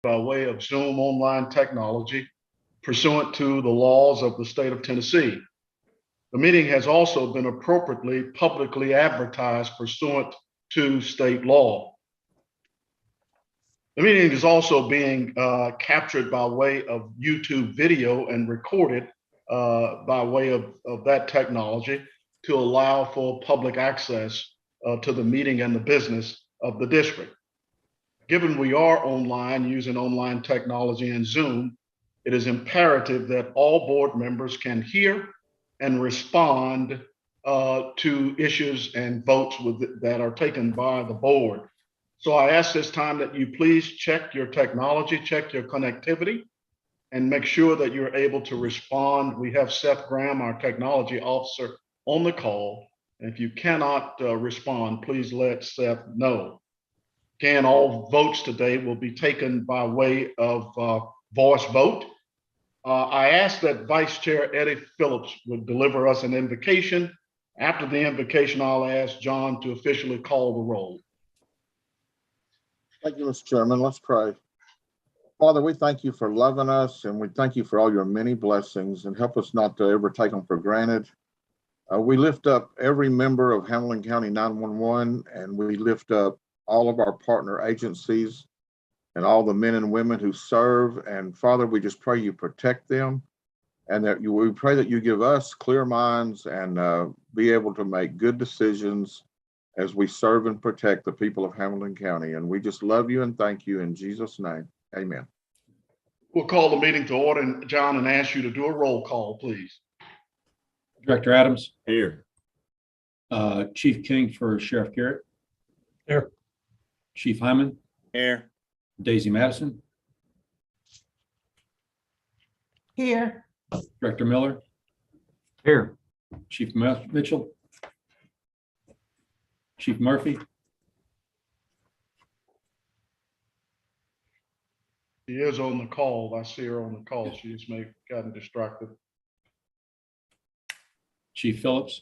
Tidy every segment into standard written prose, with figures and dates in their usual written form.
by way of Zoom online technology pursuant to the laws of the state of Tennessee. The meeting has also been appropriately publicly advertised pursuant to state law. The meeting is also being captured by way of YouTube video and recorded by way of that technology to allow for public access to the meeting and the business of the district. Given we are online using online technology and Zoom, it is imperative that all board members can hear and respond to issues and votes that are taken by the board. So I ask this time that you please check your technology, check your connectivity, and make sure that you're able to respond. We have Seth Graham, our technology officer, on the call. And if you cannot respond, please let Seth know. Again, all votes today will be taken by way of voice vote. I ask that Vice Chair Eddie Phillips would deliver us an invocation. After the invocation, I'll ask John to officially call the roll. Thank you, Mr. Chairman. Let's pray. Father, we thank you for loving us, and we thank you for all your many blessings, and help us not to ever take them for granted. We lift up every member of Hamilton County 911, and we lift up all of our partner agencies and all the men and women who serve. And Father, we just pray you protect them, and that we pray that you give us clear minds and be able to make good decisions as we serve and protect the people of Hamilton County. And we just love you and thank you in Jesus' name. Amen. We'll call the meeting to order, John, and ask you to do a roll call, please. Director Adams. Here. Chief King for Sheriff Garrett. Here. Chief Hyman. Here. Daisy Madison. Here. Director Miller. Here. Chief Mitchell. Chief Murphy. She is on the call. I see her on the call. She just may have gotten distracted. Chief Phillips.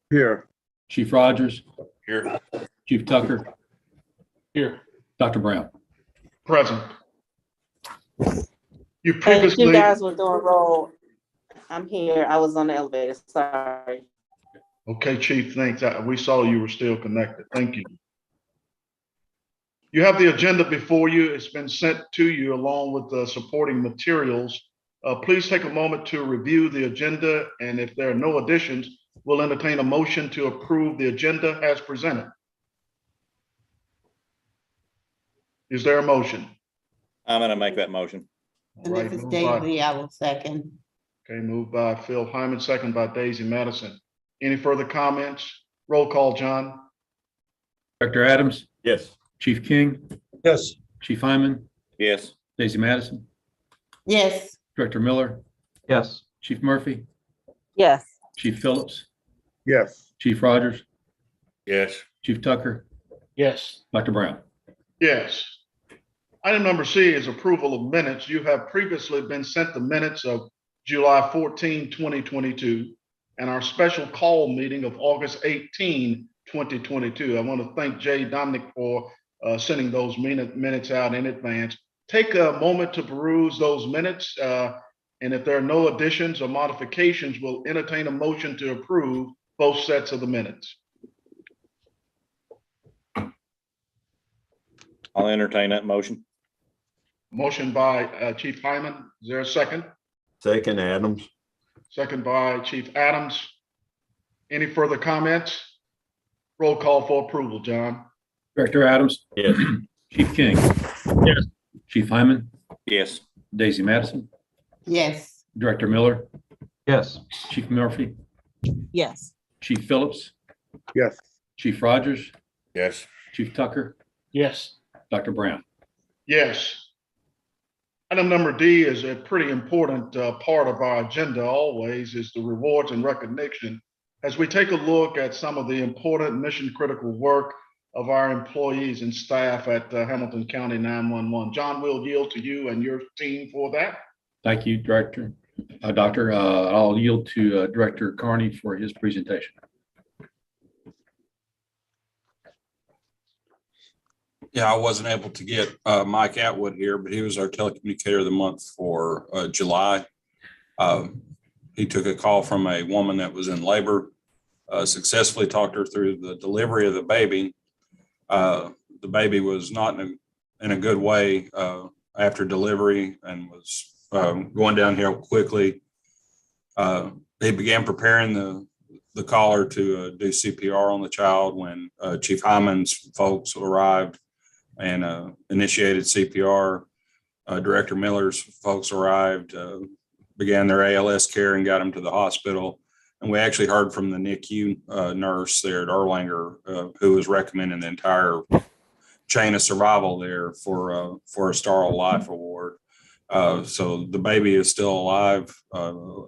Here. Chief Rogers. Here. Chief Tucker. Here. Dr. Brown. Present. You Hey, previously. you guys were doing roll. I'm here. I was on the elevator. Sorry. Okay, Chief, thanks. We saw you were still connected. Thank you. You have the agenda before you. It's been sent to you along with the supporting materials. Please take a moment to review the agenda, and if there are no additions, we'll entertain a motion to approve the agenda as presented. Is there a motion? I'm going to make that motion. And All right, this is moved by- Daisy, I will second. Okay, moved by Phil Hyman, second by Daisy Madison. Any further comments? Roll call, John. Director Adams. Yes. Chief King. Yes. Chief Hyman. Yes. Daisy Madison. Yes. Director Miller. Yes. Chief Murphy. Yes. Chief Phillips. Yes. Chief Rogers. Yes. Chief Tucker. Yes. Dr. Brown. Yes. Item number C is approval of minutes. You have previously been sent the minutes of July 14, 2022, and our special call meeting of August 18, 2022. I want to thank Jay Dominic for sending those minutes out in advance. Take a moment to peruse those minutes, and if there are no additions or modifications, we'll entertain a motion to approve both sets of the minutes. I'll entertain that motion. Motion by Chief Hyman. Is there a second? Second, Adams. Second by Chief Adams. Any further comments? Roll call for approval, John. Director Adams. Yes. Chief King. Yes. Chief Hyman. Yes. Daisy Madison. Yes. Director Miller. Yes. Chief Murphy. Yes. Chief Phillips. Yes. Chief Rogers. Yes. Chief Tucker. Yes. Dr. Brown. Yes. Item number D is a pretty important part of our agenda always, is the rewards and recognition. As we take a look at some of the important mission critical work of our employees and staff at Hamilton County 911. John, we'll yield to you and your team for that. Thank you, Director. Doctor, I'll yield to Director Carney for his presentation. Yeah, I wasn't able to get Mike Atwood here, but he was our telecommunicator of the month for July. He took a call from a woman that was in labor, successfully talked her through the delivery of the baby. The baby was not in a good way after delivery and was going downhill quickly. They began preparing the caller to do CPR on the child when Chief Hyman's folks arrived and initiated CPR. Director Miller's folks arrived, began their ALS care and got him to the hospital. And we actually heard from the NICU nurse there at Erlanger, who was recommending the entire chain of survival there for a Star of Life award. So the baby is still alive,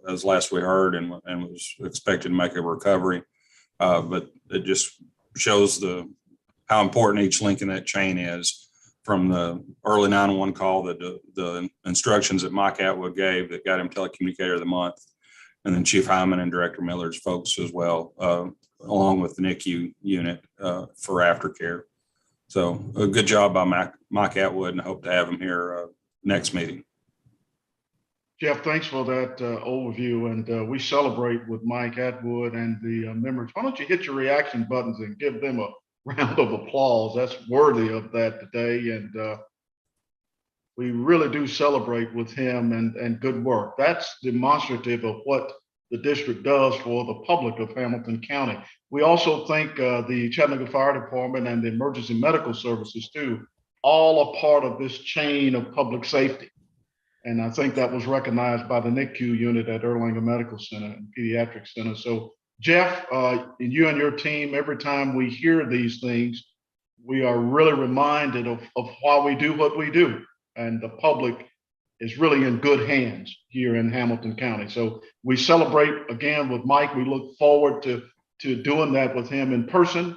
as last we heard, and was expected to make a recovery. But it just shows how important each link in that chain is, from the early 911 call, the instructions that Mike Atwood gave that got him telecommunicator of the month, and then Chief Hyman and Director Miller's folks as well, along with the NICU unit for aftercare. So a good job by Mike Atwood, and I hope to have him here next meeting. Jeff, thanks for that overview, and we celebrate with Mike Atwood and the members. Why don't you hit your reaction buttons and give them a round of applause? That's worthy of that today, and we really do celebrate with him and good work. That's demonstrative of what the district does for the public of Hamilton County. We also thank the Chattanooga Fire Department and the Emergency Medical Services too, all a part of this chain of public safety. And I think that was recognized by the NICU unit at Erlanger Medical Center and Pediatric Center. So Jeff, you and your team, every time we hear these things, we are really reminded of why we do what we do. And the public is really in good hands here in Hamilton County. So we celebrate again with Mike. We look forward to doing that with him in person.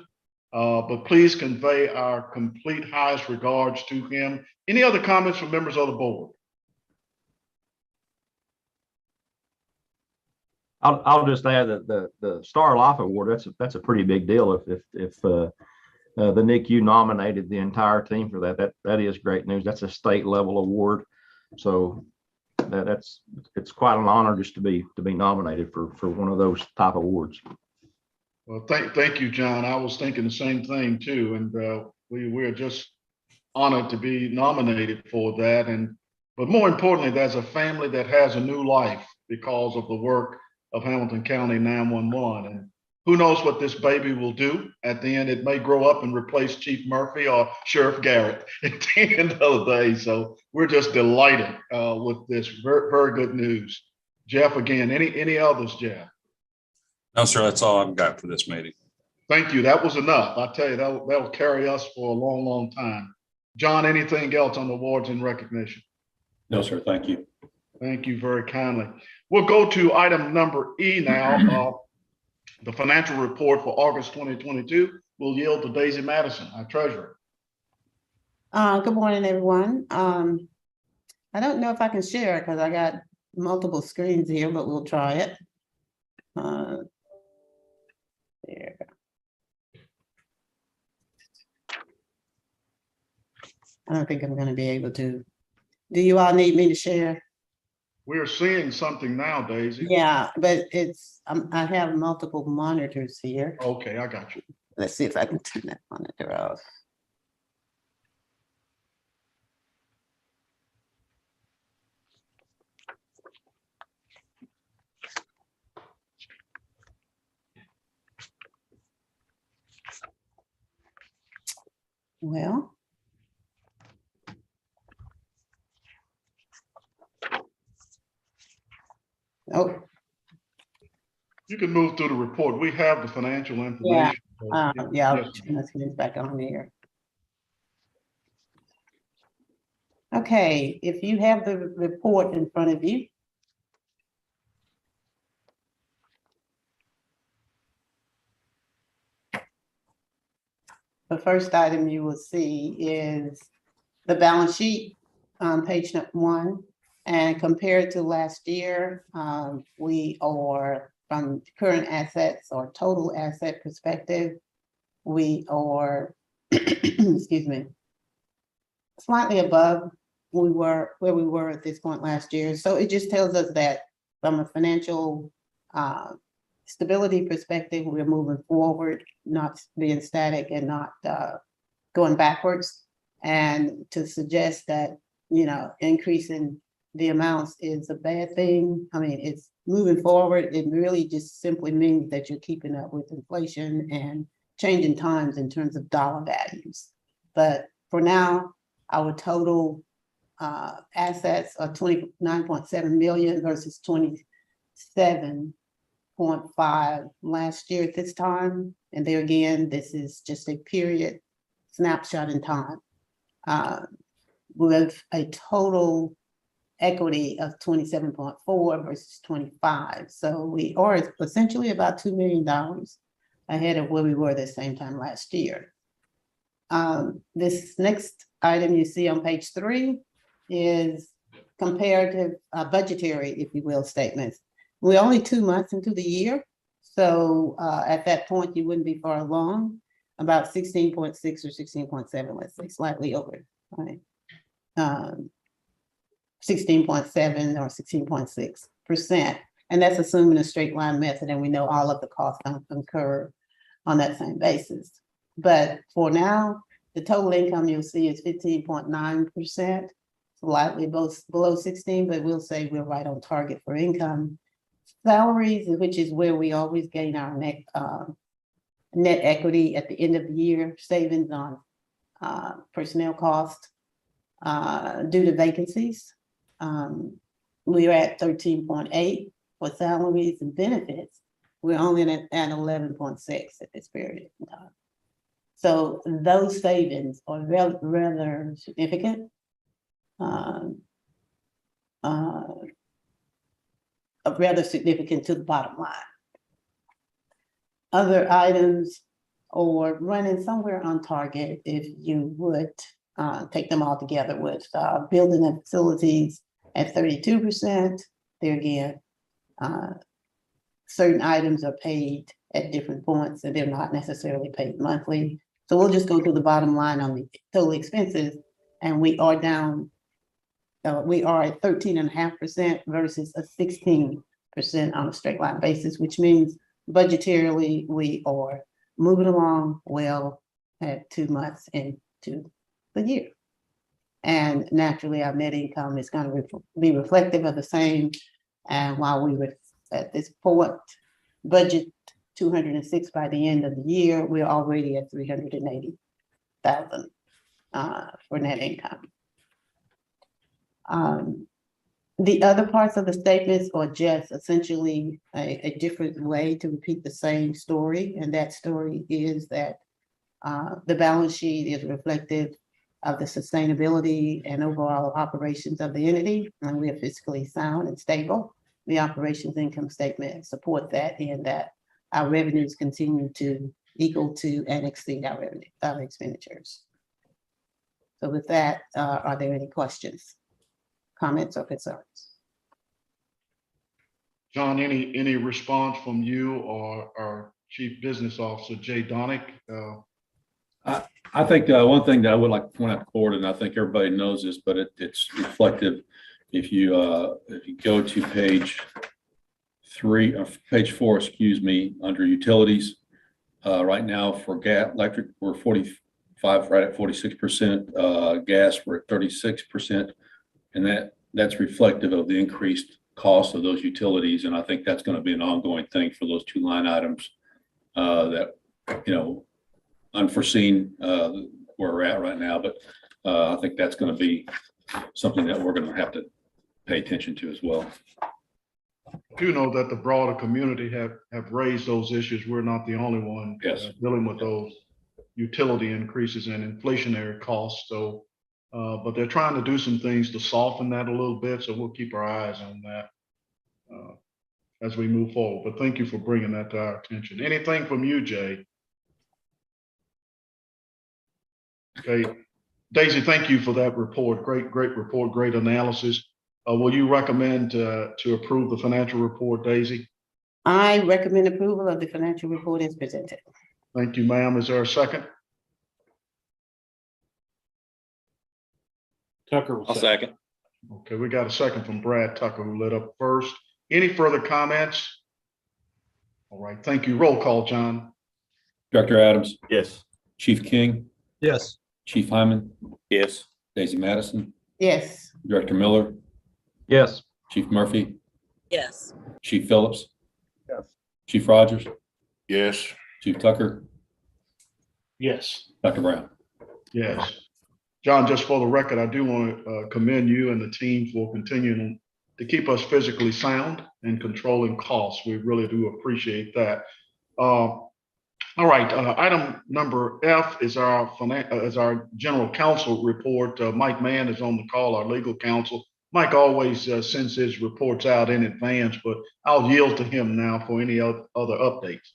But please convey our complete highest regards to him. Any other comments from members of the board? I'll just add that the Star Life Award, that's a pretty big deal. If the NICU nominated the entire team for that is great news. That's a state level award, so it's quite an honor just to be nominated for one of those type awards. Well, thank you, John. I was thinking the same thing too, and we're just honored to be nominated for that. But more importantly, there's a family that has a new life because of the work of Hamilton County 911. And who knows what this baby will do at the end. It may grow up and replace Chief Murphy or Sheriff Garrett at the end of the day. So we're just delighted with this. Very, very good news. Jeff, again, any others, Jeff? No, sir, that's all I've got for this meeting. Thank you. That was enough. I tell you, that'll carry us for a long, long time. John, anything else on the awards and recognition? No, sir. Thank you. Thank you very kindly. We'll go to item number E now. The financial report for August 2022. We'll yield to Daisy Madison, our treasurer. Good morning, everyone. I don't know if I can share it because I got multiple screens here, but we'll try it. There. I don't think I'm going to be able to. Do you all need me to share? We're seeing something now, Daisy. Yeah, but it's, I have multiple monitors here. Okay, I got you. Let's see if I can turn that monitor off. Well. Oh, You can move through the report. We have the financial information. yeah, Yes. I'll turn the screen back on here. Okay, if you have the report in front of you. The first item you will see is the balance sheet on page 1. And compared to last year, we are, from current assets or total asset perspective, we are, excuse me, slightly above where we were at this point last year. So it just tells us that from a financial stability perspective, we're moving forward, not being static and not going backwards. And to suggest that, increasing the amounts is a bad thing. I mean, it's moving forward. It really just simply means that you're keeping up with inflation and changing times in terms of dollar values. But for now, our total assets are 29.7 million versus 27.5 last year at this time. And there again, this is just a period snapshot in time. With a total equity of 27.4 versus 25. So we are essentially about $2 million ahead of where we were the same time last year. This next item you see on page 3 is comparative budgetary, if you will, statements. We're only 2 months into the year. So at that point, you wouldn't be far along, about 16.6 or 16.7, let's say, slightly over, right? 16.7 or 16.6%. And that's assuming a straight line method, and we know all of the costs don't incur on that same basis. But for now, the total income you'll see is 15.9%, slightly below 16, but we'll say we're right on target for income. Salaries, which is where we always gain our net equity at the end of the year, savings on personnel costs due to vacancies. We're at 13.8 for salaries and benefits. We're only at 11.6 at this period in time. So those savings are rather significant. Rather significant to the bottom line. Other items are running somewhere on target if you would take them all together with building and facilities at 32%. There again, certain items are paid at different points and they're not necessarily paid monthly. So we'll just go to the bottom line on the total expenses, and we are down. We are at 13.5% versus a 16% on a straight line basis, which means budgetarily we are moving along well at 2 months into the year. And naturally, our net income is going to be reflective of the same. And while we were at this point, budget 206 by the end of the year, we're already at 380,000 for net income. The other parts of the statements are just essentially a different way to repeat the same story. And that story is that the balance sheet is reflective of the sustainability and overall operations of the entity, and we are fiscally sound and stable. The operations income statement supports that, in that our revenues continue to equal to and exceed our expenditures. So with that, are there any questions, comments, or concerns? John, any response from you or our Chief Business Officer, Jay Donick? I think one thing that I would like to point out to the board, and I think everybody knows this, but it's reflective. If you go to page 4, excuse me, under utilities, right now for gas, electric, we're 45, right at 46%. Gas, we're at 36%, and that's reflective of the increased cost of those utilities. And I think that's going to be an ongoing thing for those 2 line items that unforeseen where we're at right now, but I think that's going to be something that we're going to have to pay attention to as well. You know that the broader community have raised those issues. We're not the only one dealing with those utility increases and inflationary costs. So, but they're trying to do some things to soften that a little bit. So we'll keep our eyes on that as we move forward. But thank you for bringing that to our attention. Anything from you, Jay? Okay, Daisy, thank you for that report. Great report, great analysis. Will you recommend to approve the financial report, Daisy? I recommend approval of the financial report as presented. Thank you, ma'am. Is there a second? Tucker will I'll second. Okay, we got a second from Brad Tucker, who lit up first. Any further comments? All right, thank you. Roll call, John. Director Adams, Yes. Chief King, Yes. Chief Hyman, Yes. Daisy Madison, Yes, Director Miller, Yes. Chief Murphy, Yes. Chief Phillips, Yes. Chief Rogers, Yes. Chief Tucker, Yes. Dr. Brown. Yes. John, just for the record, I do want to commend you and the team for continuing to keep us physically sound and controlling costs. We really do appreciate that. All right, item number F is our general counsel report. Mike Mann is on the call, our legal counsel. Mike always sends his reports out in advance, but I'll yield to him now for any other updates.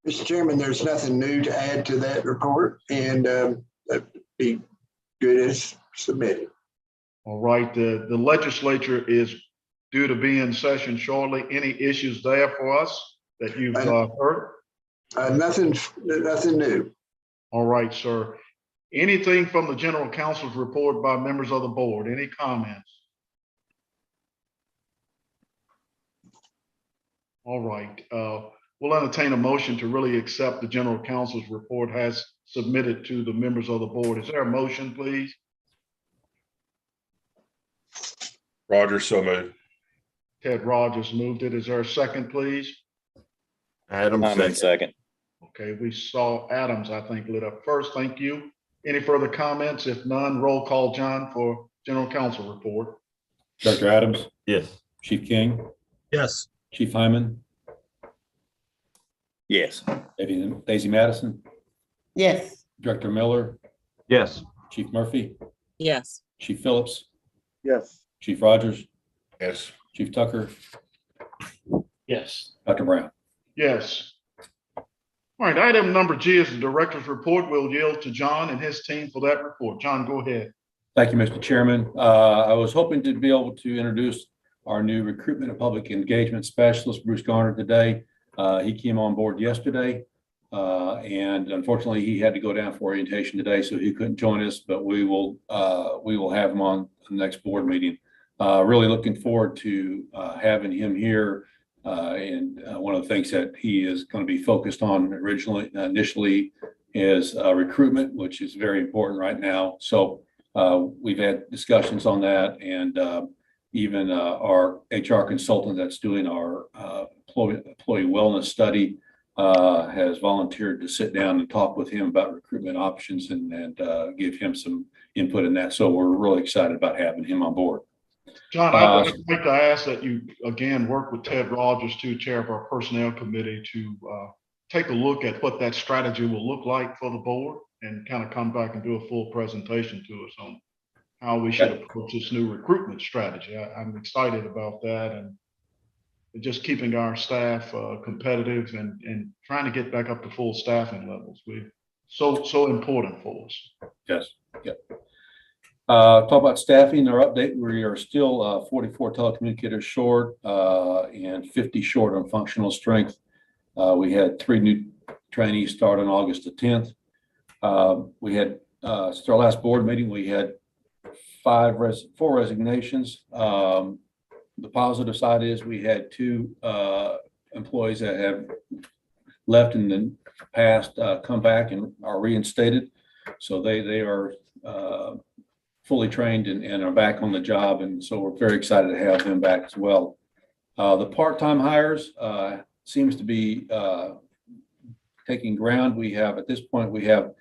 Mr. Chairman, there's nothing new to add to that report, and that'd be good as submitted. All right, the legislature is due to be in session shortly. Any issues there for us that you've heard? Nothing new. All right, sir. Anything from the general counsel's report by members of the board? Any comments? All right, we'll entertain a motion to really accept the general counsel's report as submitted to the members of the board. Is there a motion, please? Rogers, so moved. Ted Rogers moved it. Is there a second, please? Adams, second. Okay, we saw Adams, I think, lit up first. Thank you. Any further comments? If none, roll call, John, for general counsel report. Dr. Adams, Yes. Chief King, Yes. Chief Hyman, Yes. Daisy Madison, yes, Director Miller, Yes. Chief Murphy, Yes. Chief Phillips, Yes. Chief Rogers, Yes. Chief Tucker, Yes. Dr. Brown. Yes. All right, item number G is the director's report. We'll yield to John and his team for that report. John, go ahead. Thank you, Mr. Chairman. I was hoping to be able to introduce our new recruitment and public engagement specialist, Bruce Garner, today. He came on board yesterday, and unfortunately, he had to go down for orientation today, so he couldn't join us. But we will have him on the next board meeting. Really looking forward to having him here. And one of the things that he is going to be focused on initially is recruitment, which is very important right now. So we've had discussions on that, and even our HR consultant that's doing our employee wellness study has volunteered to sit down and talk with him about recruitment options and give him some input in that. So we're really excited about having him on board. John, I'd like to ask that you again work with Ted Rogers, chair of our personnel committee, to take a look at what that strategy will look like for the board and kind of come back and do a full presentation to us on how we should approach this new recruitment strategy. I'm excited about that, and just keeping our staff competitive and trying to get back up to full staffing levels. So important for us. Yes. Yep. Talk about staffing, our update. We are still 44 telecommunicators short and 50 short on functional strength. We had 3 new trainees start on August the 10th. We had, since our last board meeting, we had 4 resignations. The positive side is we had 2 employees that have left in the past come back and are reinstated. So they are fully trained and are back on the job. And so we're very excited to have them back as well. The part-time hires seems to be taking ground. We have, at this point, we have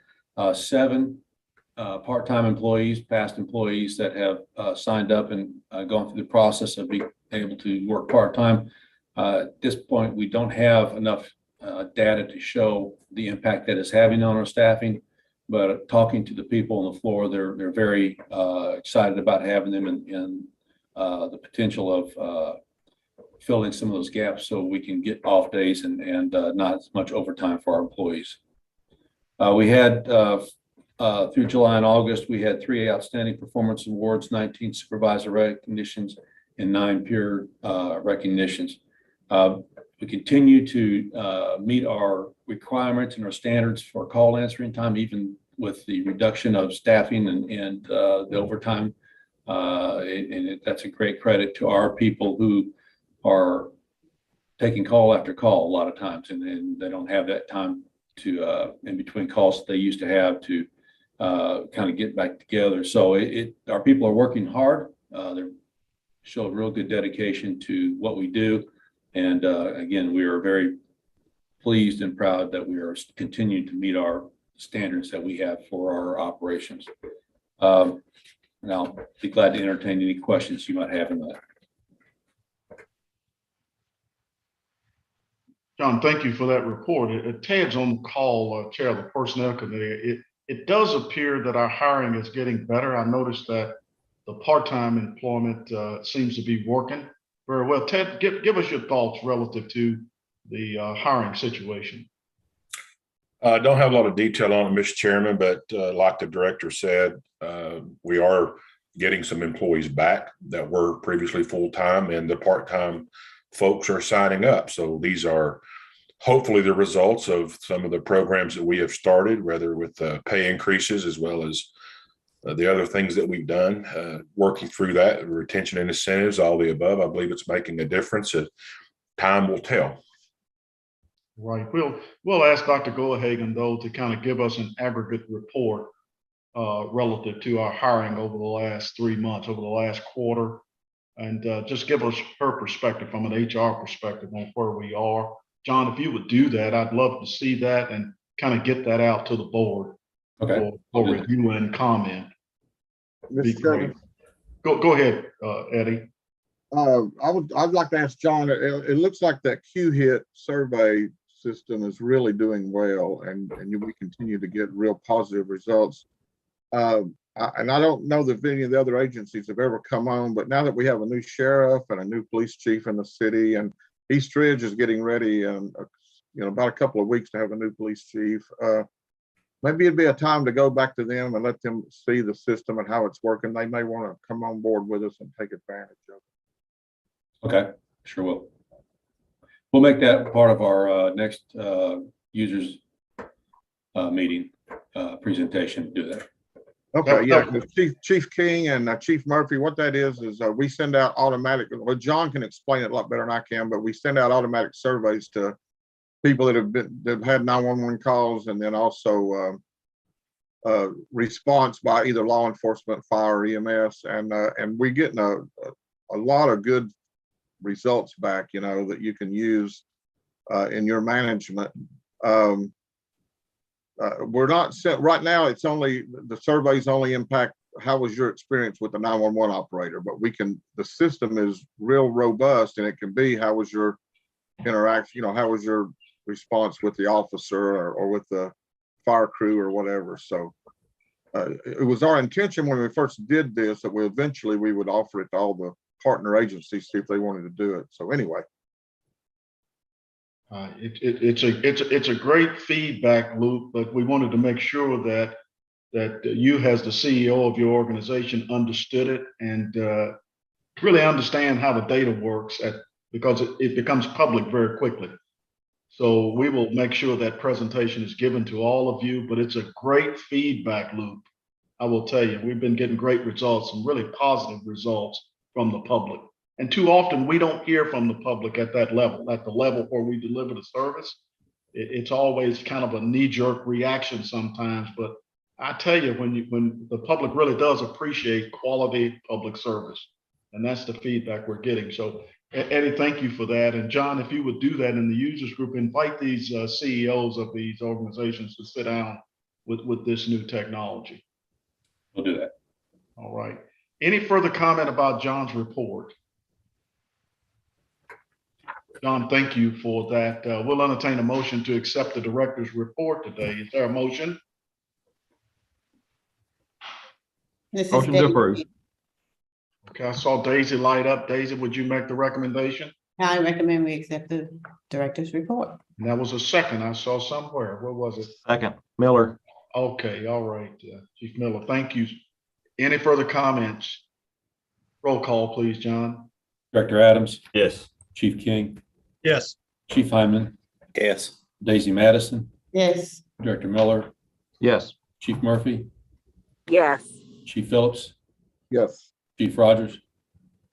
7 part-time employees, past employees that have signed up and gone through the process of being able to work part-time. At this point, we don't have enough data to show the impact that it's having on our staffing. But talking to the people on the floor, they're very excited about having them and the potential of filling some of those gaps so we can get off days and not as much overtime for our employees. We had through July and August, we had 3 outstanding performance awards, 19 supervisor recognitions, and 9 peer recognitions. We continue to meet our requirements and our standards for call answering time, even with the reduction of staffing and the overtime That's a great credit to our people who are taking call after call a lot of times, and they don't have that time to, in between calls that they used to have to kind of get back together. So our people are working hard. They show real good dedication to what we do. And again, we are very pleased and proud that we are continuing to meet our standards that we have for our operations. And I'll be glad to entertain any questions you might have in that. John, thank you for that report. Ted's on the call, Chair of the Personnel Committee. It does appear that our hiring is getting better. I noticed that the part-time employment seems to be working very well. Ted, give us your thoughts relative to the hiring situation. I don't have a lot of detail on it, Mr. Chairman, but like the director said, we are getting some employees back that were previously full-time, and the part-time folks are signing up. So these are hopefully the results of some of the programs that we have started, whether with pay increases as well as the other things that we've done, working through that, retention and incentives, all the above. I believe it's making a difference. Time will tell. Right. We'll ask Dr. Goldhagen, though, to kind of give us an aggregate report relative to our hiring over the last 3 months, over the last quarter, and just give us her perspective from an HR perspective on where we are. John, if you would do that, I'd love to see that and kind of get that out to the board for review and comment. Mr. Chairman, Go ahead, Eddie. I'd like to ask John, it looks like that Q-HIT survey system is really doing well, and we continue to get real positive results. And I don't know that any of the other agencies have ever come on, but now that we have a new sheriff and a new police chief in the city, and East Ridge is getting ready in about a couple of weeks to have a new police chief, maybe it'd be a time to go back to them and let them see the system and how it's working. They may want to come on board with us and take advantage of it. Okay, sure will. We'll make that part of our next users meeting presentation to do that. Okay, yeah, Chief King and Chief Murphy, what that is we send out automatic, well, John can explain it a lot better than I can, but we send out automatic surveys to people that have had 911 calls, and then also response by either law enforcement, fire, or EMS, and we're getting a lot of good results back, that you can use in your management. We're not set right now. It's only the surveys only impact how was your experience with the 911 operator, but the system is real robust, and it can be how was your interaction, how was your response with the officer or with the fire crew or whatever. So it was our intention when we first did this that we would offer it to all the partner agencies, see if they wanted to do it. So anyway. It's a great feedback loop, but we wanted to make sure that you, as the CEO of your organization, understood it and really understand how the data works because it becomes public very quickly. So we will make sure that presentation is given to all of you, but it's a great feedback loop. I will tell you, we've been getting great results, some really positive results from the public. And too often we don't hear from the public at that level, at the level where we deliver the service. It's always kind of a knee-jerk reaction sometimes, but I tell you, when the public really does appreciate quality public service, and that's the feedback we're getting. So Eddie, thank you for that. And John, if you would do that in the users group, invite these CEOs of these organizations to sit down with this new technology. We'll do that. All right. Any further comment about John's report? John, thank you for that. We'll entertain a motion to accept the director's report today. Is there a motion? Motion to approve. Okay, I saw Daisy light up. Daisy, would you make the recommendation? I recommend we accept the director's report. And that was a second I saw somewhere. Where was it? Second, Miller. Okay, all right, Chief Miller, thank you. Any further comments? Roll call, please, John. Director Adams. Yes. Chief King. Yes. Chief Hyman. Yes. Daisy Madison. Yes. Director Miller. Yes. Chief Murphy. Yes. Chief Phillips. Yes. Chief Rogers,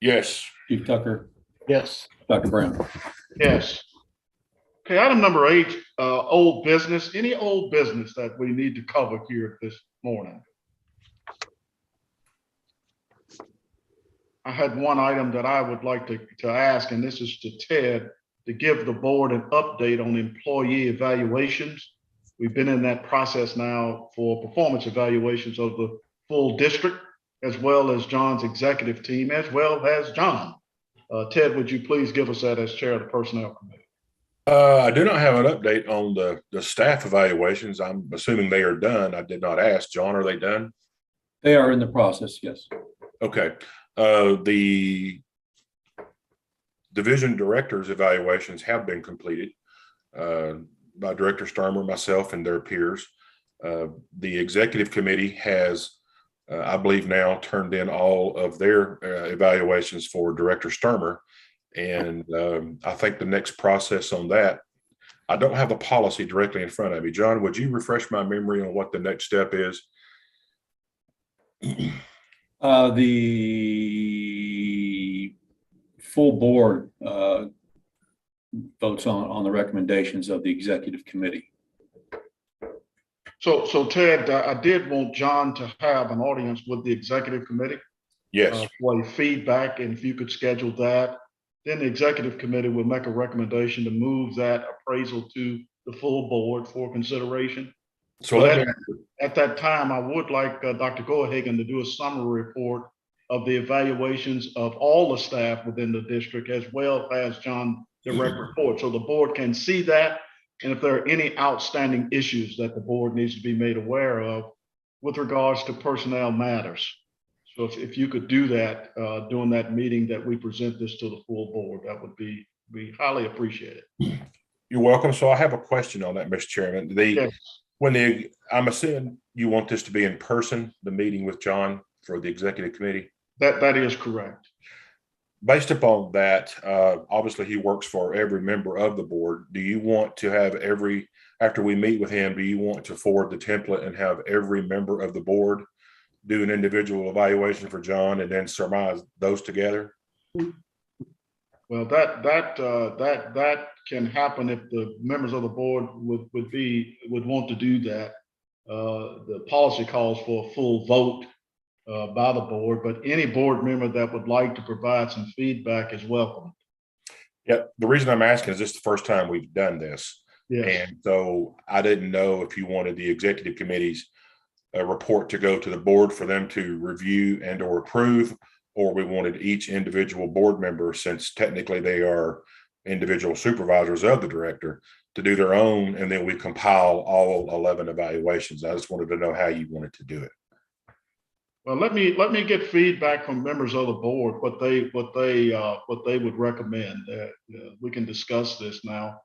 Yes. Chief Tucker, Yes. Dr. Brown. Yes. Okay, item number 8, old business. Any old business that we need to cover here this morning? I had one item that I would like to ask, and this is to Ted, to give the board an update on employee evaluations. We've been in that process now for performance evaluations of the full district, as well as John's executive team, as well as John. Ted, would you please give us that as chair of the personnel committee? I do not have an update on the staff evaluations. I'm assuming they are done. I did not ask. John, are they done? They are in the process, yes. Okay. The division directors evaluations have been completed by Director Sturmer, myself, and their peers. The executive committee has, I believe now, turned in all of their evaluations for Director Sturmer. And I think the next process on that, I don't have the policy directly in front of me. John, would you refresh my memory on what the next step is? The full board votes on the recommendations of the executive committee. So Ted, I did want John to have an audience with the executive committee. Yes. For feedback, and if you could schedule that, then the executive committee will make a recommendation to move that appraisal to the full board for consideration. So at that time, I would like Dr. Gohagan to do a summary report of the evaluations of all the staff within the district, as well as John direct report. So the board can see that. And if there are any outstanding issues that the board needs to be made aware of with regards to personnel matters. So if you could do that during that meeting that we present this to the full board, that would be highly appreciated. You're welcome. So I have a question on that, Mr. Chairman. Yes. I'm assuming you want this to be in person, the meeting with John for the executive committee? That is correct. Based upon that, obviously he works for every member of the board. Do you want to have after we meet with him, do you want to forward the template and have every member of the board do an individual evaluation for John and then surmise those together? Well, that can happen if the members of the board would want to do that. The policy calls for a full vote by the board, but any board member that would like to provide some feedback is welcome. Yeah, the reason I'm asking is this is the first time we've done this. Yes. And so I didn't know if you wanted the executive committee's report to go to the board for them to review and or approve, or we wanted each individual board member, since technically they are individual supervisors of the director, to do their own, and then we compile all 11 evaluations. I just wanted to know how you wanted to do it. Well, let me get feedback from members of the board, what they would recommend. We can discuss this now.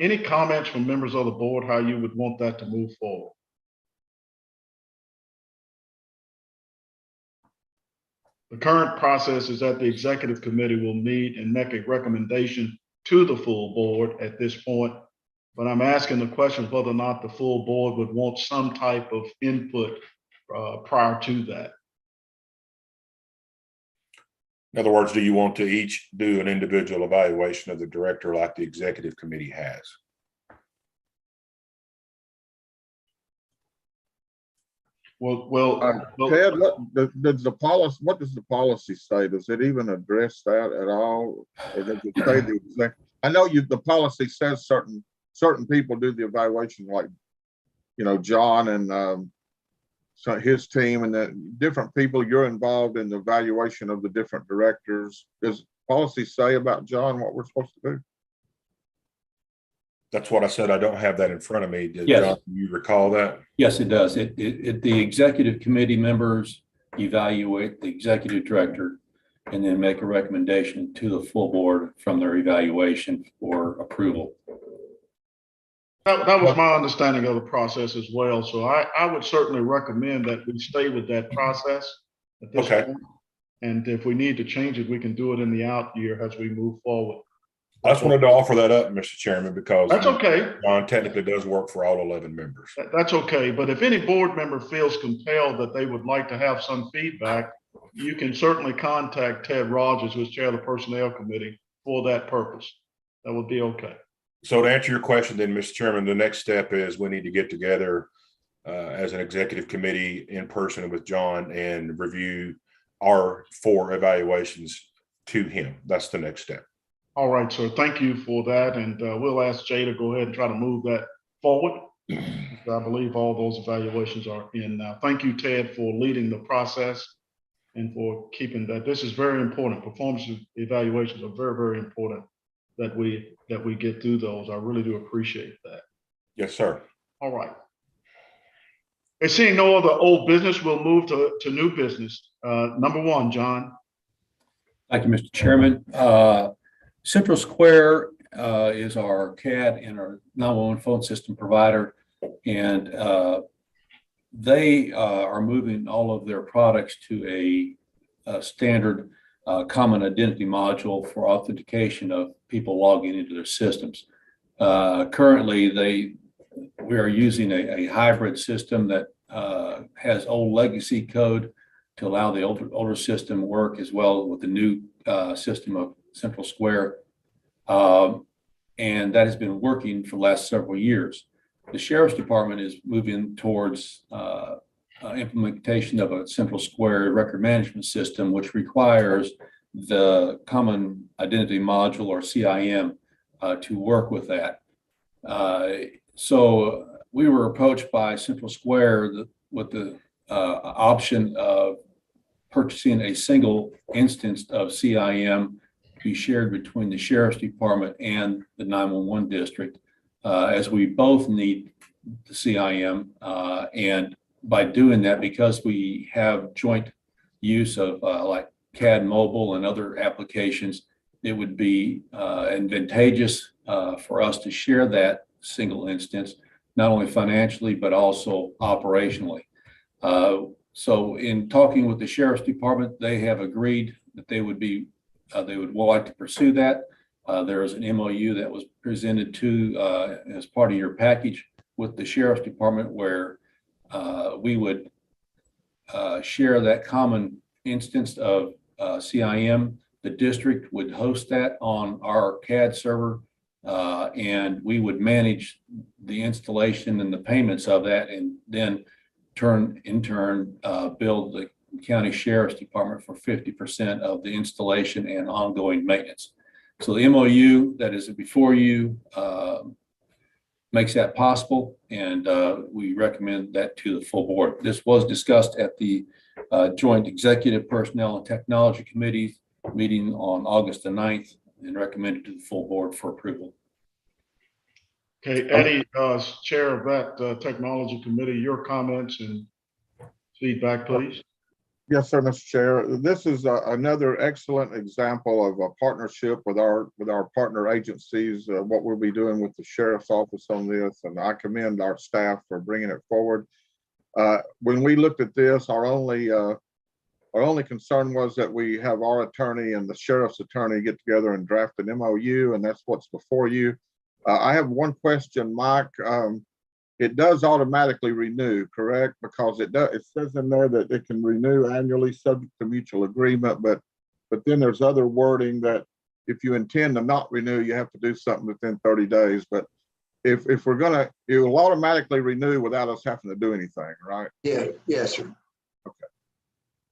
Any comments from members of the board, how you would want that to move forward? The current process is that the executive committee will meet and make a recommendation to the full board at this point. But I'm asking the question whether or not the full board would want some type of input prior to that. In other words, do you want to each do an individual evaluation of the director like the executive committee has? Well, Ted, what does the policy say? Does it even address that at all? Or does it say the exact? I know the policy says certain people do the evaluation, like, John and so his team, and that different people, you're involved in the evaluation of the different directors. Does policy say about John what we're supposed to do? That's what I said. I don't have that in front of me. Yes. John, do you recall that? Yes, it does. The executive committee members evaluate the executive director and then make a recommendation to the full board from their evaluation for approval. That was my understanding of the process as well. So I would certainly recommend that we stay with that process at this point. And if we need to change it, we can do it in the out year as we move forward. I just wanted to offer that up, Mr. Chairman, because that's okay. John technically does work for all 11 members. That's okay. But if any board member feels compelled that they would like to have some feedback you can certainly contact Ted Rogers, who's chair of the personnel committee, for that purpose. That would be okay. So to answer your question then, Mr. Chairman, the next step is we need to get together as an executive committee in person with John and review our 4 evaluations to him. That's the next step. All right, sir. Thank you for that. And we'll ask Jay to go ahead and try to move that forward. I believe all those evaluations are in now. Thank you, Ted, for leading the process and for keeping that. This is very important. Performance evaluations are very, very important that we get through those. I really do appreciate that. Yes, sir. All right. And seeing no other old business, we'll move to new business. Number 1, John. Thank you, Mr. Chairman. Central Square is our CAD and our 911 phone system provider, and they are moving all of their products to a standard common identity module for authentication of people logging into their systems. Currently, we are using a hybrid system that has old legacy code to allow the older system to work as well with the new system of Central Square. And that has been working for the last several years. The Sheriff's Department is moving towards implementation of a Central Square record management system, which requires the Common Identity Module, or CIM, to work with that. So we were approached by Central Square with the option of purchasing a single instance of CIM to be shared between the Sheriff's Department and the 911 district, as we both need the CIM. And by doing that, because we have joint use of like CAD Mobile and other applications, it would be advantageous for us to share that single instance, not only financially, but also operationally. So in talking with the Sheriff's Department, they have agreed that they would like to pursue that. There is an MOU that was presented to as part of your package with the Sheriff's Department, where we would share that common instance of CIM. The district would host that on our CAD server, and we would manage the installation and the payments of that, and then in turn bill the County Sheriff's Department for 50% of the installation and ongoing maintenance. So the MOU that is before you makes that possible, and we recommend that to the full board. This was discussed at the Joint Executive Personnel and Technology Committee meeting on August the 9th and recommended to the full board for approval. Okay, Eddie, chair of that technology committee, your comments and feedback, please. Yes, sir, Mr. Chair. This is another excellent example of a partnership with our partner agencies, what we'll be doing with the Sheriff's Office on this, and I commend our staff for bringing it forward. When we looked at this, our only concern was that we have our attorney and the sheriff's attorney get together and draft an MOU, and that's what's before you. I have one question, Mike. It does automatically renew, correct? Because it says in there that it can renew annually subject to mutual agreement, but then there's other wording that if you intend to not renew, you have to do something within 30 days. But if we're gonna, it will automatically renew without us having to do anything, right? Yeah, yes, sir. Okay.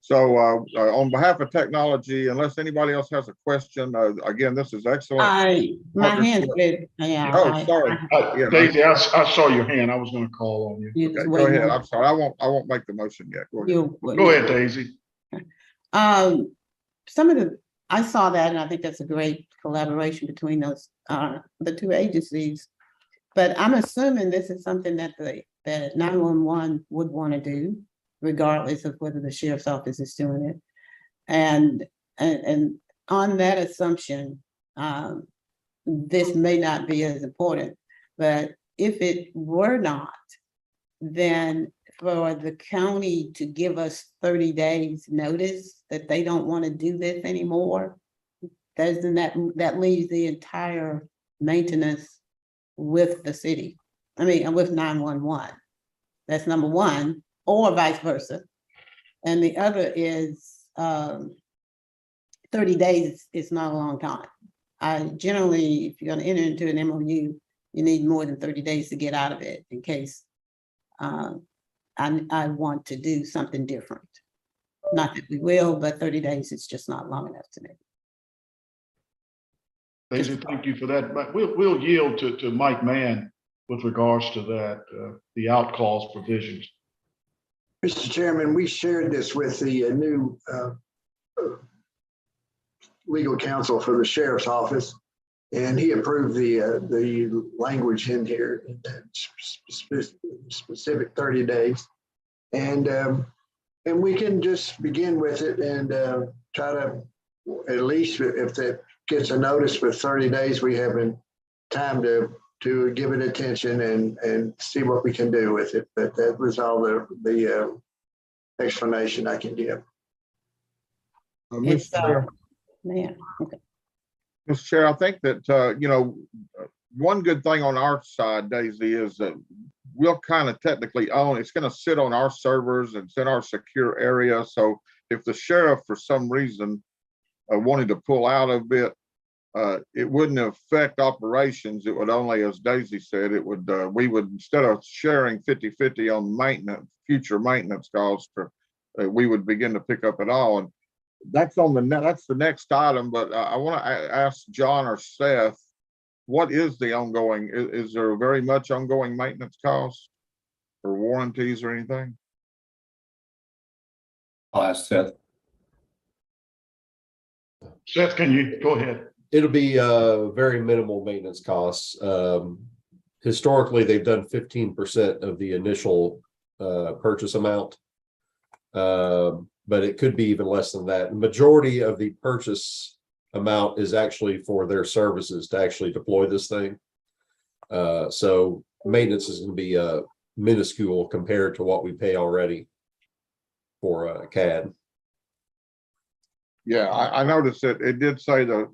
So on behalf of technology, unless anybody else has a question, again, this is excellent. My hand's good. Yeah. Oh, sorry. Yeah. Daisy, I saw your hand. I was going to call on you. Okay, go ahead. I'm sorry. I won't make the motion yet. Go ahead. Go ahead, Daisy. I saw that, and I think that's a great collaboration between those the two agencies. But I'm assuming this is something that the 911 would want to do, regardless of whether the sheriff's office is doing it. And on that assumption, this may not be as important, but if it were not, then for the county to give us 30 days notice that they don't want to do this anymore, that leaves the entire maintenance with the city. I mean, with 911. That's number one, or vice versa. And the other is, 30 days is not a long time. I generally, if you're gonna enter into an MOU, you need more than 30 days to get out of it in case I want to do something different. Not that we will, but 30 days is just not long enough to me. Daisy, thank you for that. But we'll yield to Mike Mann with regards to that, the out clause provisions. Mr. Chairman, we shared this with the new legal counsel for the sheriff's office, and he approved the language in here in that specific 30 days. And we can just begin with it and try to, at least if that gets a notice for 30 days, we have time to give it attention and see what we can do with it. But that was all the explanation I can give. It's, Mr. Chair. Man, okay. Mr. Chair, I think that, you know, one good thing on our side, Daisy, is that we'll kind of technically own, it's going to sit on our servers and it's in our secure area. So if the sheriff, for some reason, wanted to pull out of it, it wouldn't affect operations. It would only, as Daisy said, it would, we would, instead of sharing 50-50 on maintenance, future maintenance costs, we would begin to pick up it all. And that's on that's the next item, but I want to ask John or Seth, what is the ongoing, is there very much ongoing maintenance costs or warranties or anything? I'll ask Seth. Seth, can you go ahead? It'll be very minimal maintenance costs. Historically, they've done 15% of the initial purchase amount. But it could be even less than that. The majority of the purchase amount is actually for their services to actually deploy this thing. So maintenance is going to be minuscule compared to what we pay already for CAD. Yeah, I noticed that it did say the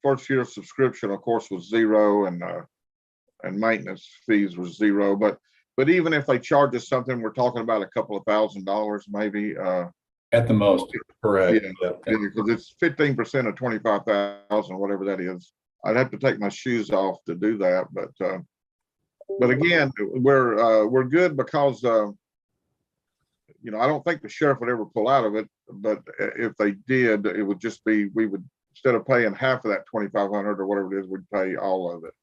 first year subscription, of course, was zero, and maintenance fees was zero. But even if they charge us something, we're talking about a couple of $1,000 maybe. At the most. Correct. Yeah, because it's 15% of 25,000, whatever that is. I'd have to take my shoes off to do that, but again, we're good because you know, I don't think the sheriff would ever pull out of it, but if they did, it would just be, we would, instead of paying half of that 2,500 or whatever it is, we'd pay all of it.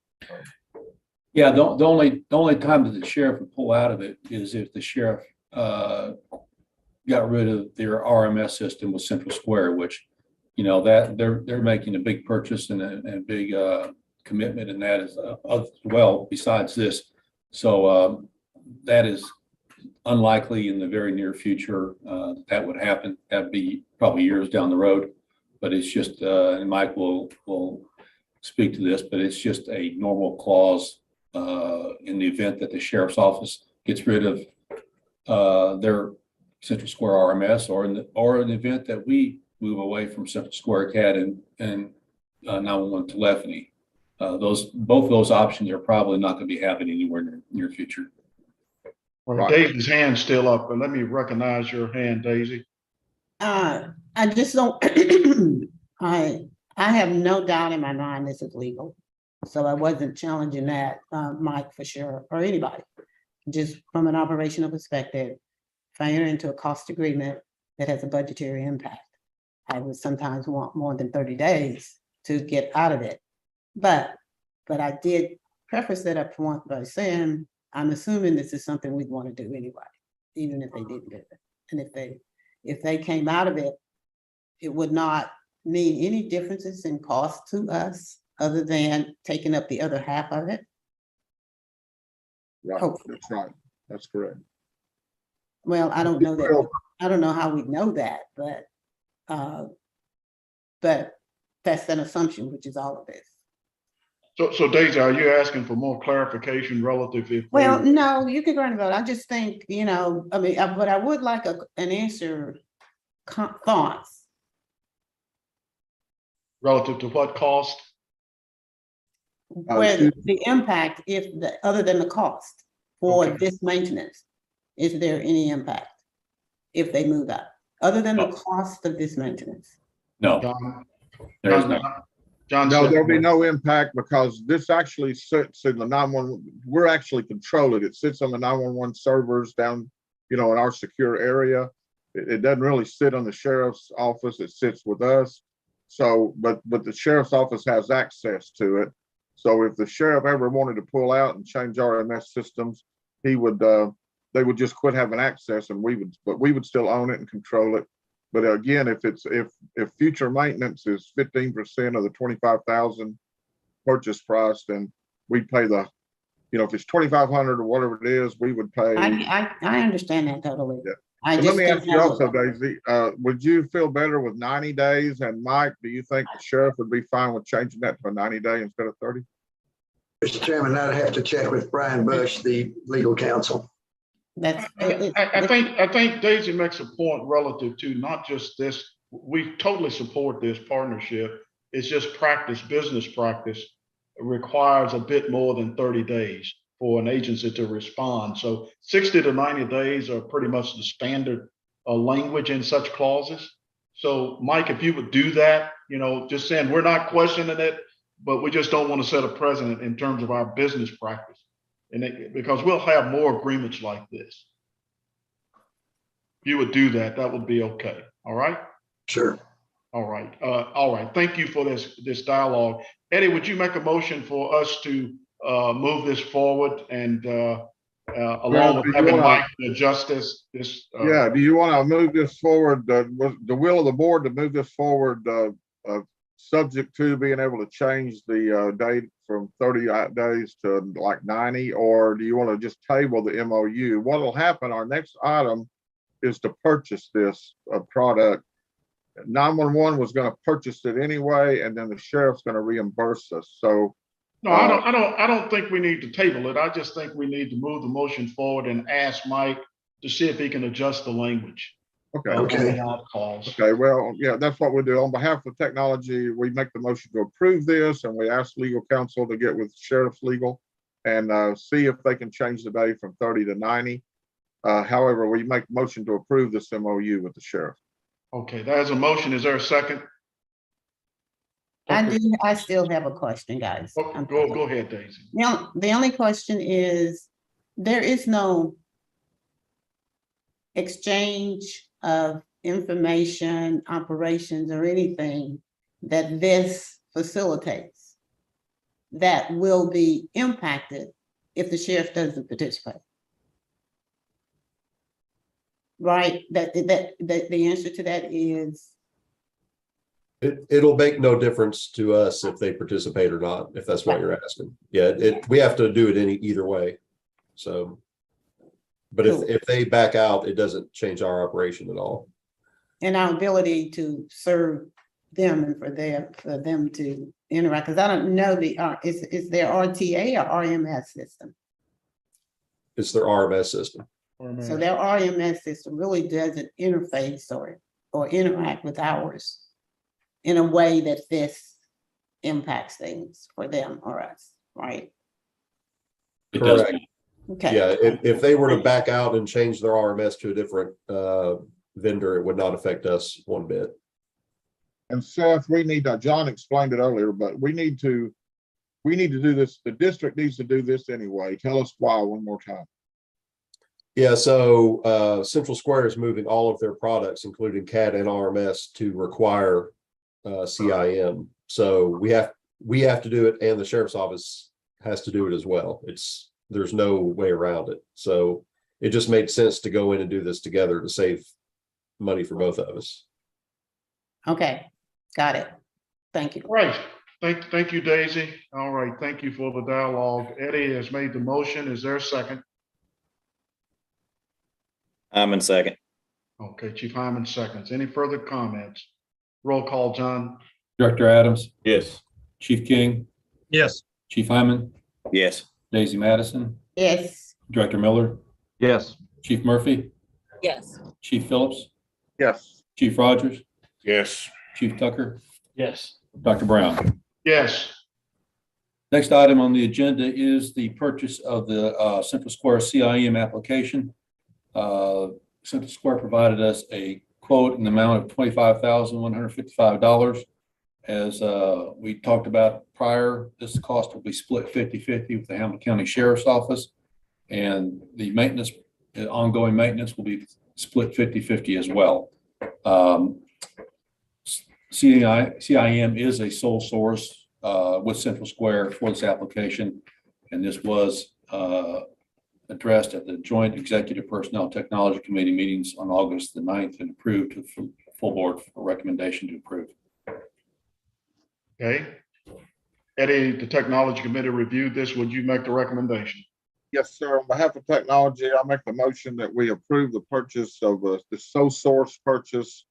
Yeah, the only time that the sheriff would pull out of it is if the sheriff got rid of their RMS system with Central Square, which, you know, that they're making a big purchase and a big commitment, and that is well besides this. So that is unlikely in the very near future that would happen. That'd be probably years down the road, but it's just and Mike will speak to this, but it's just a normal clause in the event that the sheriff's office gets rid of their Central Square RMS, or in the event that we move away from Central Square CAD and 911 telephony. Both those options are probably not going to be happening anywhere in the near future. Right. Daisy's hand's still up, but let me recognize your hand, Daisy. I just don't, I have no doubt in my mind this is legal. So I wasn't challenging that, Mike, for sure, or anybody. Just from an operational perspective, if I enter into a cost agreement that has a budgetary impact, I would sometimes want more than 30 days to get out of it. But I did preface that up front by saying, I'm assuming this is something we'd want to do anyway, even if they didn't do it. And if they came out of it, it would not mean any differences in cost to us other than taking up the other half of it. Right, Hopefully. that's right. That's correct. Well, I don't know that. I don't know how we know that, but that's an assumption, which is all of this. So Daisy, are you asking for more clarification relative if? Well, no, you can go ahead and vote. I just think, you know, I mean, but I would like an answer, thoughts. Relative to what cost? Where the impact, other than the cost for Okay. this maintenance, is there any impact if they move out? other than the cost of this maintenance? No, John, there is not. John. No, said- there'll be no impact because this actually sits in the 911. We're actually control it. It sits on the 911 servers down, in our secure area. It doesn't really sit on the sheriff's office. It sits with us. So, but the sheriff's office has access to it. So if the sheriff ever wanted to pull out and change RMS systems, they would just quit having access, and we would still own it and control it. But again, if future maintenance is 15% of the 25,000 purchase price, then we'd pay if it's 2,500 or whatever it is, we would pay. I understand that totally. Yeah. I But just let me ask didn't you know- also, Daisy, would you feel better with 90 days? And Mike, do you think the sheriff would be fine with changing that to a 90-day instead of 30? Mr. Chairman, I'd have to check with Brian Bush, the legal counsel. That's. I think Daisy makes a point relative to not just this. We totally support this partnership. It's just business practice requires a bit more than 30 days for an agency to respond. So 60 to 90 days are pretty much the standard language in such clauses. So Mike, if you would do that, just saying we're not questioning it, but we just don't want to set a precedent in terms of our business practice. Because we'll have more agreements like this. If you would do that, that would be okay. All right. Sure. All right. All right. Thank you for this dialogue. Eddie, would you make a motion for us to move this forward and along with having Mike adjust this? Yeah. Do you want to move this forward? Was the will of the board to move this forward, subject to being able to change the date from 30 days to like 90, or do you want to just table the MOU? What will happen, our next item is to purchase this product. 911 was going to purchase it anyway, and then the sheriff's going to reimburse us. So No, I don't think we need to table it. I just think we need to move the motion forward and ask Mike to see if he can adjust the language. okay. Okay. Okay, well, yeah, that's what we do. On behalf of technology, we make the motion to approve this, and we ask legal counsel to get with sheriff's legal and see if they can change the day from 30 to 90. However, we make motion to approve this MOU with the sheriff. Okay, there's a motion. Is there a second? I still have a question, guys. Okay, go ahead, Daisy. The only question is, there is no exchange of information, operations, or anything that this facilitates that will be impacted if the sheriff doesn't participate. Right? That the answer to that is, It'll make no difference to us if they participate or not, if that's what you're asking. Yeah, we have to do it either way. So, but if they back out, it doesn't change our operation at all. and our ability to serve them and for them to interact, because I don't know is their RTA or RMS system? It's their RMS system. So their RMS system really doesn't interface or interact with ours in a way that this impacts things for them or us, right? It does. Correct. Okay. Yeah, if they were to back out and change their RMS to a different vendor, it would not affect us one bit. And Seth, we need to, John explained it earlier, but we need to do this. The district needs to do this anyway. Tell us why one more time. Yeah, so Central Square is moving all of their products, including CAD and RMS, to require CIM. So we have to do it, and the sheriff's office has to do it as well. There's no way around it. So it just made sense to go in and do this together to save money for both of us. Okay, got it. Thank you. Right. Thank you, Daisy. All right. Thank you for the dialogue. Eddie has made the motion. Is there a second? I'm in second. Okay, Chief Hyman seconds. Any further comments? Roll call, John. Director Adams, Yes. Chief King, Yes. Chief Hyman, Yes. Daisy Madison, Yes. Director Miller, Yes. Chief Murphy, Yes. Chief Phillips, Yes. Chief Rogers, Yes. Chief Tucker, Yes. Dr. Brown. Yes. Next item on the agenda is the purchase of the Central Square CIM application. Central Square provided us a quote in the amount of $25,155. As we talked about prior, this cost will be split 50-50 with the Hamilton County Sheriff's Office. And the maintenance, the ongoing maintenance will be split 50-50 as well. CIM is a sole source with Central Square for this application. And this was addressed at the Joint Executive Personnel Technology Committee meetings on August the 9th and approved to the full board for recommendation to approve. Okay. Eddie, the technology committee reviewed this. Would you make the recommendation? Yes, sir. On behalf of technology, I make the motion that we approve the purchase of the sole source purchase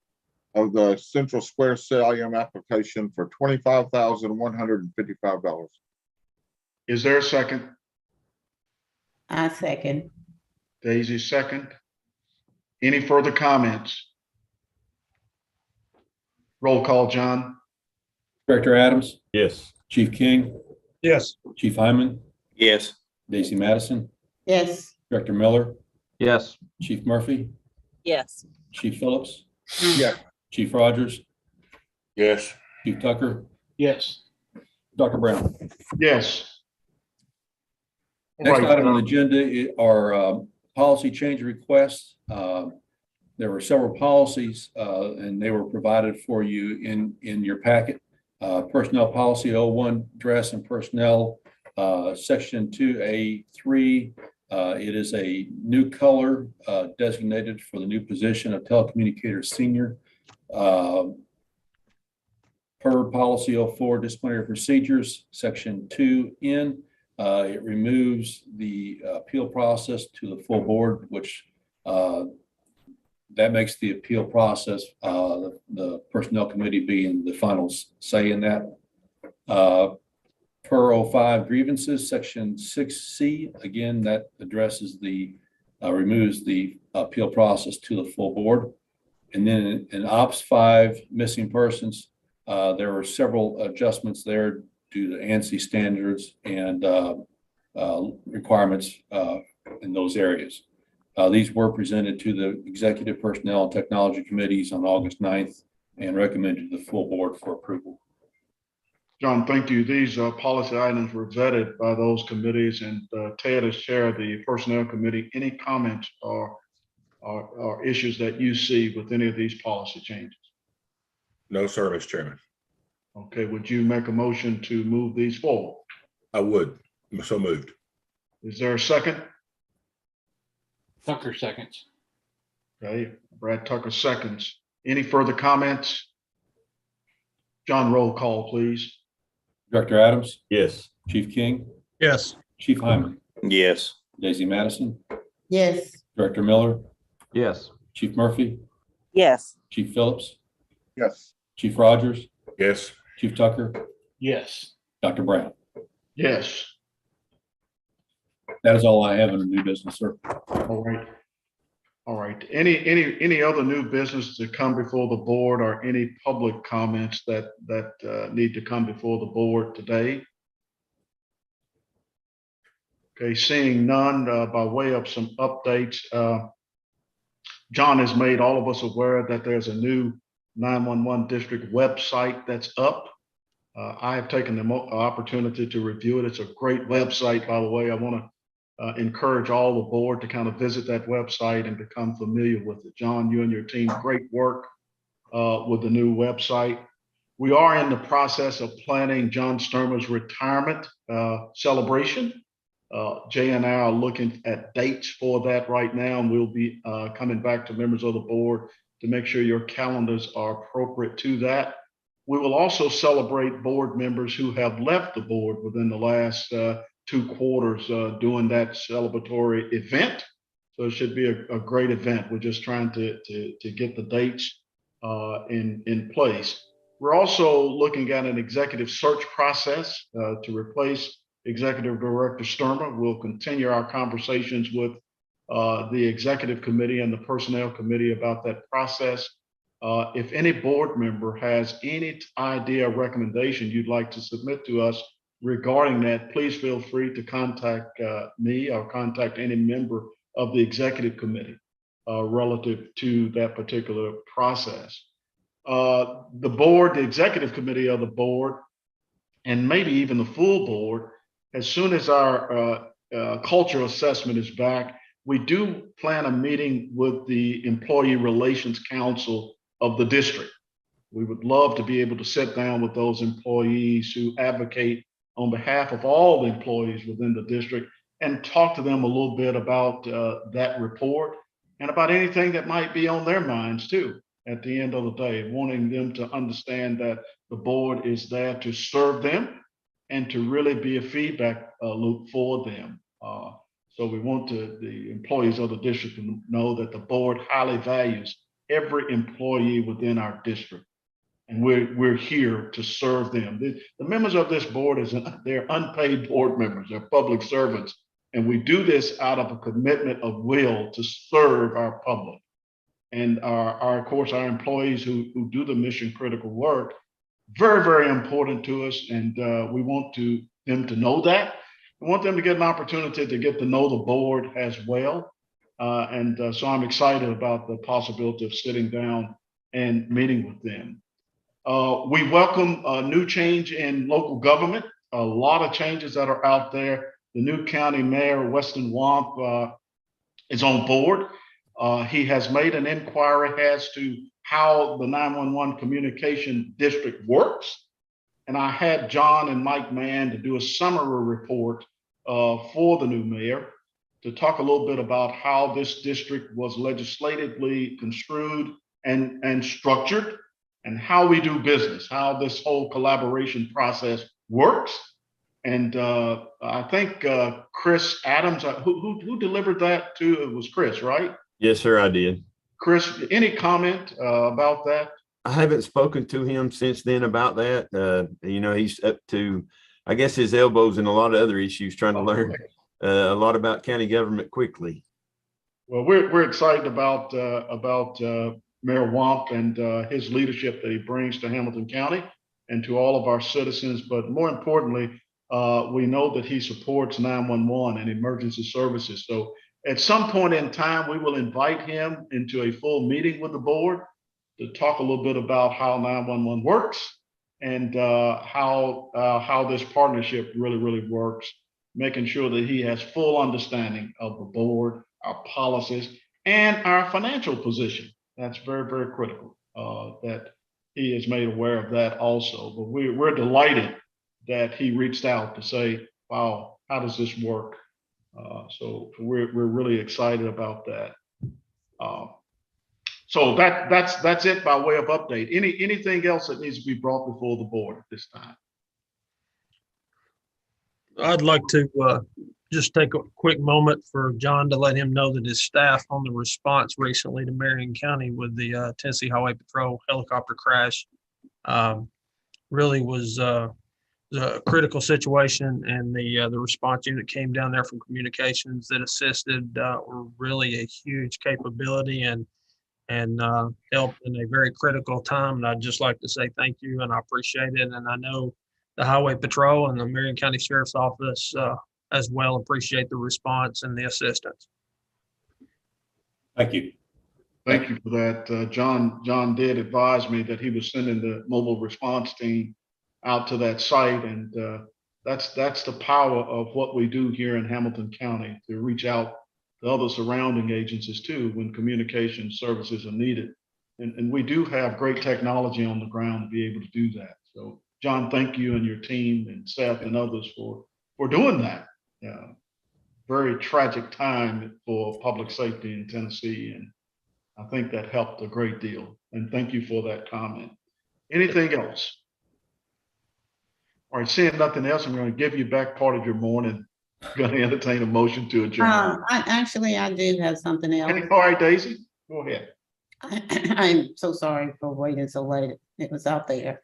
of the Central Square CIM application for $25,155. Is there a second? I second. Daisy, second. Any further comments? Roll call, John. Director Adams, Yes. Chief King, Yes. Chief Hyman, Yes. Daisy Madison, Yes. Director Miller, Yes. Chief Murphy, Yes. Chief Phillips, Yes. Chief Rogers, Yes. Chief Tucker, Yes. Dr. Brown. Yes. Next Right. item on the agenda are policy change requests. There were several policies and they were provided for you in your packet. Personnel policy 01, dress and personnel, section 2A3. It is a new color designated for the new position of telecommunicator senior. Per policy 04, disciplinary procedures, section 2N. It removes the appeal process to the full board, which that makes the appeal process, the personnel committee being the final say in that. Per 05 grievances, section 6C, again, that addresses removes the appeal process to the full board. And then in Ops 5 missing persons, there were several adjustments there due to ANSI standards and requirements in those areas. These were presented to the Executive Personnel and Technology Committees on August 9th and recommended to the full board for approval. John, thank you. These policy items were vetted by those committees, and Ted as chair of the Personnel Committee. Any comments or issues that you see with any of these policy changes? No, sir, Mr. Chairman. Okay, would you make a motion to move these forward? I would. So moved. Is there a second? Tucker seconds. Okay, Brad Tucker seconds. Any further comments? John, roll call, please. Director Adams, Yes. Chief King, Yes. Chief Hyman, Yes. Daisy Madison, Yes. Director Miller, Yes. Chief Murphy, Yes. Chief Phillips, Yes. Chief Rogers, Yes. Chief Tucker, Yes. Dr. Brown. Yes. That is all I have in the new business, sir. All right. All right. Any other new business to come before the board, or any public comments that need to come before the board today? Okay, seeing none, by way of some updates, John has made all of us aware that there's a new 911 district website that's up. I have taken the opportunity to review it. It's a great website, by the way. I want to encourage all the board to kind of visit that website and become familiar with it. John, you and your team, great work with the new website. We are in the process of planning John Sturmer's retirement celebration. Jay and I are looking at dates for that right now, and we'll be coming back to members of the board to make sure your calendars are appropriate to that. We will also celebrate board members who have left the board within the last 2 quarters doing that celebratory event. So it should be a great event. We're just trying to get the dates in place. We're also looking at an executive search process to replace Executive Director Sturmer. We'll continue our conversations with the Executive Committee and the Personnel Committee about that process. If any board member has any idea or recommendation you'd like to submit to us regarding that, please feel free to contact me or contact any member of the Executive Committee. relative to that particular process. The board, the executive committee of the board, and maybe even the full board, as soon as our culture assessment is back, we do plan a meeting with the Employee Relations Council of the district. We would love to be able to sit down with those employees who advocate on behalf of all the employees within the district and talk to them a little bit about that report and about anything that might be on their minds too. At the end of the day, wanting them to understand that the board is there to serve them and to really be a feedback loop for them. So we want the employees of the district to know that the board highly values every employee within our district. And we're here to serve them. The members of this board, they're unpaid board members, they're public servants. And we do this out of a commitment of will to serve our public. And of course, our employees who do the mission critical work, very, very important to us. And we want them to know that. We want them to get an opportunity to get to know the board as well. So I'm excited about the possibility of sitting down and meeting with them. We welcome a new change in local government, a lot of changes that are out there. The new county mayor, Weston Wamp, is on board. He has made an inquiry as to how the 911 communication district works. And I had John and Mike Mann to do a summary report for the new mayor to talk a little bit about how this district was legislatively construed and structured, and how we do business, how this whole collaboration process works. And I think Chris Adams, who delivered that to, it was Chris, right? Yes, sir, I did. Chris, any comment about that? I haven't spoken to him since then about that. He's up to, I guess, his elbows in a lot of other issues, trying to learn a lot about county government quickly. Well, we're excited about Mayor Wamp and his leadership that he brings to Hamilton County and to all of our citizens. But more importantly, we know that he supports 911 and emergency services. So at some point in time, we will invite him into a full meeting with the board to talk a little bit about how 911 works and how this partnership really works, making sure that he has full understanding of the board, our policies, and our financial position. That's very, very critical that he is made aware of that also. But we're delighted that he reached out to say, wow, how does this work? So we're really excited about that. So that's it by way of update. Anything else that needs to be brought before the board at this time? I'd like to just take a quick moment for John to let him know that his staff on the response recently to Marion County with the Tennessee Highway Patrol helicopter crash really was a critical situation, and the response unit came down there from communications that assisted were really a huge capability and helped in a very critical time. And I'd just like to say thank you, and I appreciate it. And I know the Highway Patrol and the Marion County Sheriff's Office as well appreciate the response and the assistance. Thank you. Thank you for that. John did advise me that he was sending the mobile response team out to that site. And that's the power of what we do here in Hamilton County, to reach out to other surrounding agencies too when communication services are needed. And we do have great technology on the ground to be able to do that. So John, thank you and your team and Seth and others for doing that. Very tragic time for public safety in Tennessee. And I think that helped a great deal. And thank you for that comment. Anything else? All right, seeing nothing else, I'm going to give you back part of your morning. I'm going to entertain a motion to adjourn. I do have something else. All right, Daisy, go ahead. I'm so sorry for waiting so late. It was out there.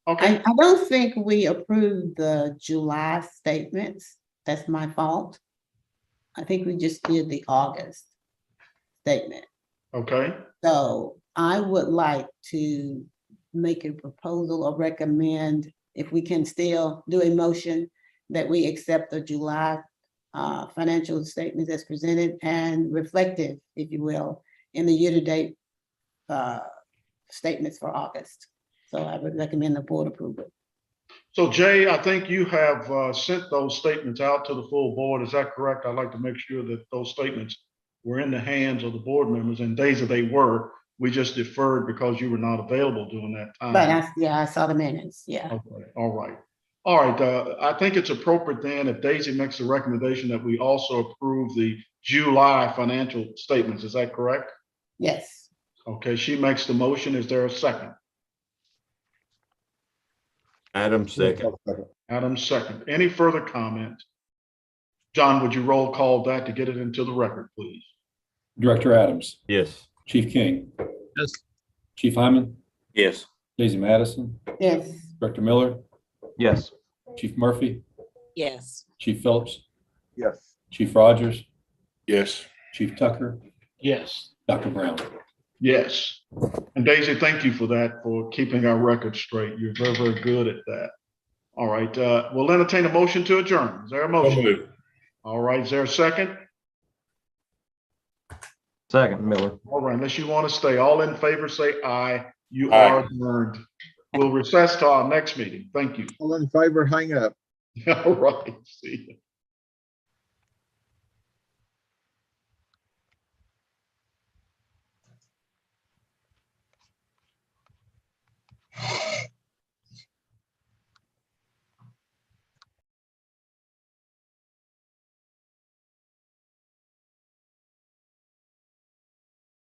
Okay. I don't think we approved the July statements. That's my fault. I think we just did the August statement. Okay. So I would like to make a proposal or recommend, if we can still do a motion, that we accept the July financial statements as presented and reflective, if you will, in the year-to-date statements for August. So I would recommend the board approve it. So Jay, I think you have sent those statements out to the full board. Is that correct? I'd like to make sure that those statements were in the hands of the board members, and days that they were, we just deferred because you were not available during that time. But I saw the minutes, yeah. Okay, all right. All right, I think it's appropriate then if Daisy makes the recommendation that we also approve the July financial statements. Is that correct? Yes. Okay, she makes the motion. Is there a second? Adam second. Adam second. Any further comment? John, would you roll call that to get it into the record, please? Director Adams, Yes. Chief King, Yes. Chief Hyman, Yes. Daisy Madison, Yes. Director Miller, Yes. Chief Murphy, Yes. Chief Phillips, Yes. Chief Rogers, Yes. Chief Tucker, Yes. Dr. Brown. Yes. And Daisy, thank you for that, for keeping our record straight. You're very, very good at that. All right, we'll entertain a motion to adjourn. Is there a So motion? moved. All right, is there a second? Second, Miller. All right, unless you want to stay, all in favor, say aye. You Aye. are adjourned. We'll recess to our next meeting. Thank you. All in favor, hang up. All right, see you.